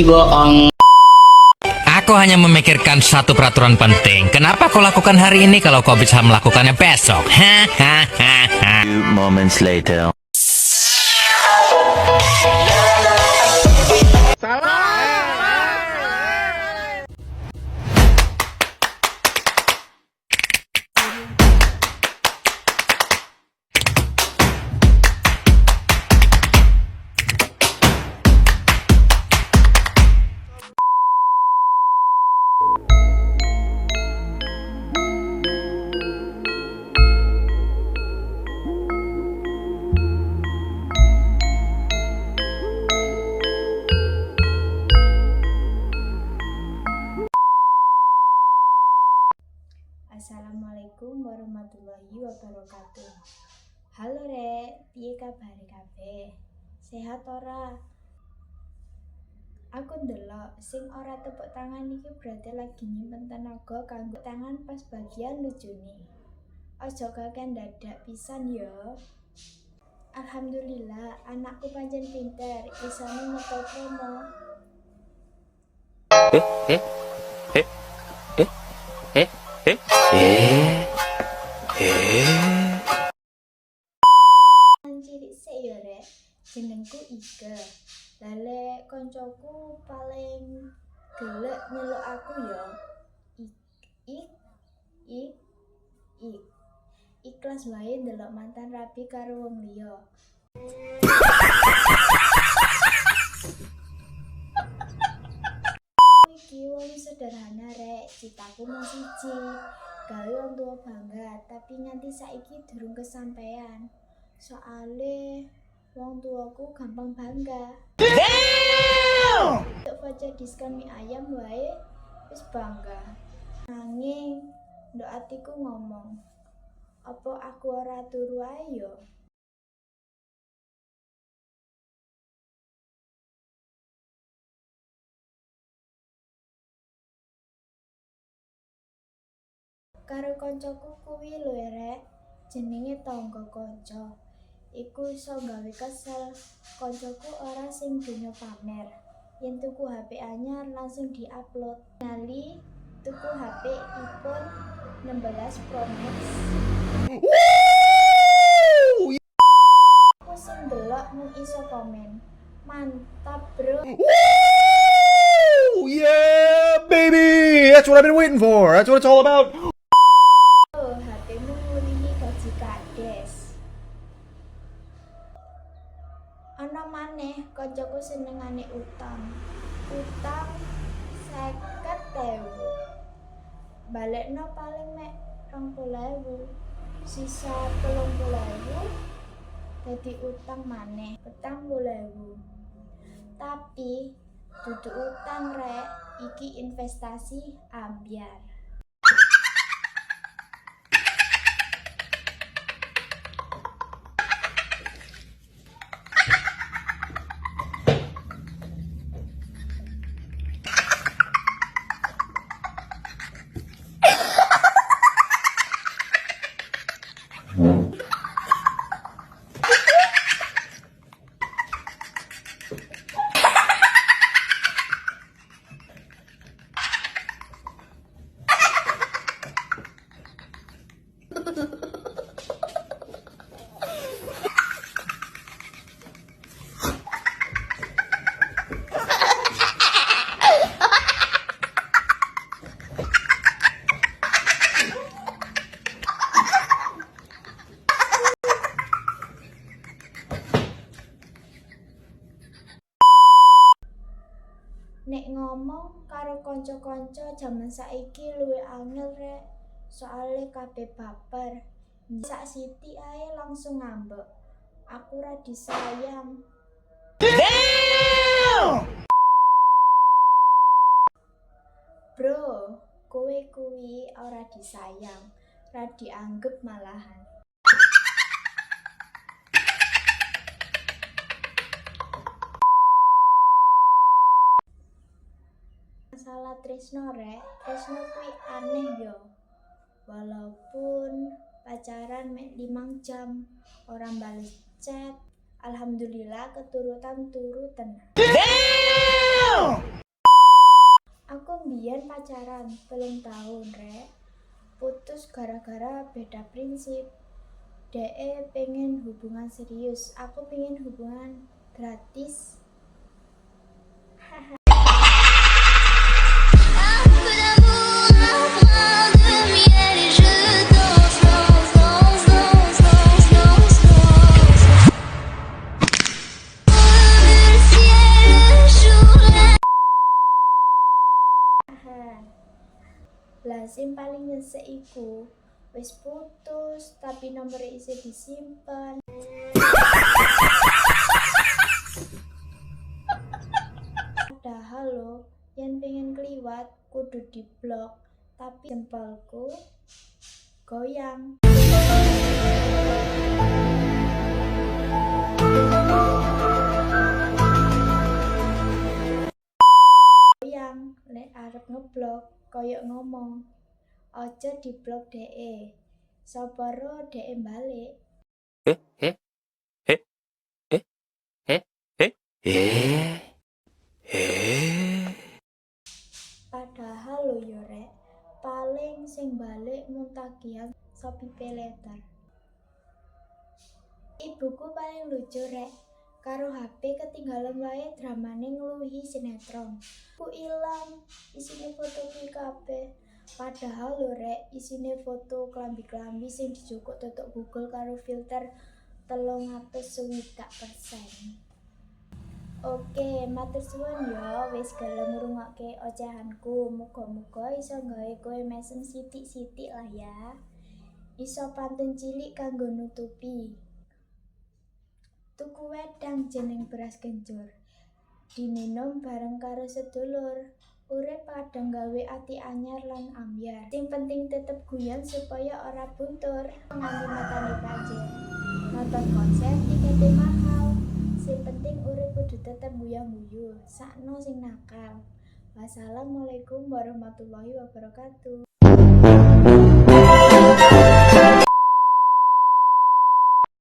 bohong. Aku hanya memikirkan satu peraturan penting. Kenapa kau lakukan hari ini kalau kau bisa melakukannya besok? Hahaha. Few moments later. Assalamualaikum warahmatullahi wabarakatuh. Halo Rek, piye kabare kabeh? Sehat ora? Aku ndelok sing ora tepuk tangan iki berarti lagi nyimpen tenaga kanggo tangan pas bagian lucune. Aja kakek dadak pisan ya. Alhamdulillah, anakku pancen pinter, isane metu promo. Cilik sik ya Rek, jenengku Ika. Lale koncoku paling gelek nyeluk aku ya ik. Ikhlas wae ndelok mantan rabi karo wong liya. Iki wong sederhana Rek, citaku mau siji. Gawe wong tua bangga, tapi nganti saiki durung kesampean. Soale wong tuaku gampang bangga. Untuk voucher diskon mie ayam wae wis bangga. Nanging ndok atiku ngomong, apa aku ora turu ae yo? Karo koncoku kuwi lho Rek, jenenge tangga kanca. Iku iso gawe kesel, koncoku ora sing donya pamer. Yen tuku HP anyar langsung diupload. Nali tuku HP iPhone 16 Pro Max. Aku sing delok mung iso komen. Mantap, Bro. Yeah, baby! That's what I've been waiting for. That's what it's all about. HP-mu ngulingi gaji kades. Ana maneh kancaku senengane utang. Utang 50.000. Balekno paling mek 20.000. Sisa 30.000 dadi utang maneh 40.000. Tapi dudu utang Rek, iki investasi ambyar. Nek ngomong karo kanca-kanca jaman saiki luwih angel Rek, soale kabeh baper. Sak siti ae langsung ngambek. Aku ora disayang. Bro, kowe kuwi ora disayang, ora dianggep malahan. Masalah tresno Rek, tresno kuwi aneh yo. Walaupun pacaran mek 5 jam, orang bales chat, alhamdulillah keturutan turu tenan. Aku mbiyen pacaran 3 tahun, Rek. Putus gara-gara beda prinsip. Dee pengen hubungan serius, aku pengen hubungan gratis. Lah sing paling nyesek iku wis putus tapi nomornya isih disimpen. Padahal lo yang pengen kliwat kudu diblok, tapi jempolku goyang. Goyang nek arep ngeblok koyok ngomong, ojo diblok DE. Sapa ro DE balik. Padahal lo yo rek, paling sing balik muntagihan Shopee Paylater. Ibuku paling lucu rek, karo HP ketinggalan wae dramane ngluhi sinetron. Ku ilang, isine foto kabeh. Padahal lo rek, isine foto klambi-klambi sing dijukuk tutuk Google karo filter 360%. Oke, matur suwun ya wis gelem ngrungokke ocehanku. Muga-muga iso gawe kowe mesem sithik-sithik lah ya. Iso pantun cilik kanggo nutupi. Tuku wedang jeneng beras kencur. Diminum bareng karo sedulur. Urip padang gawe ati anyar lan ambyar. Sing penting tetep guyon supaya ora buntur. Nganti matane banjir. Nonton konser tikete mahal. Sing penting urip kudu tetep guyu-guyu, sakno sing nakal. Wassalamualaikum warahmatullahi wabarakatuh.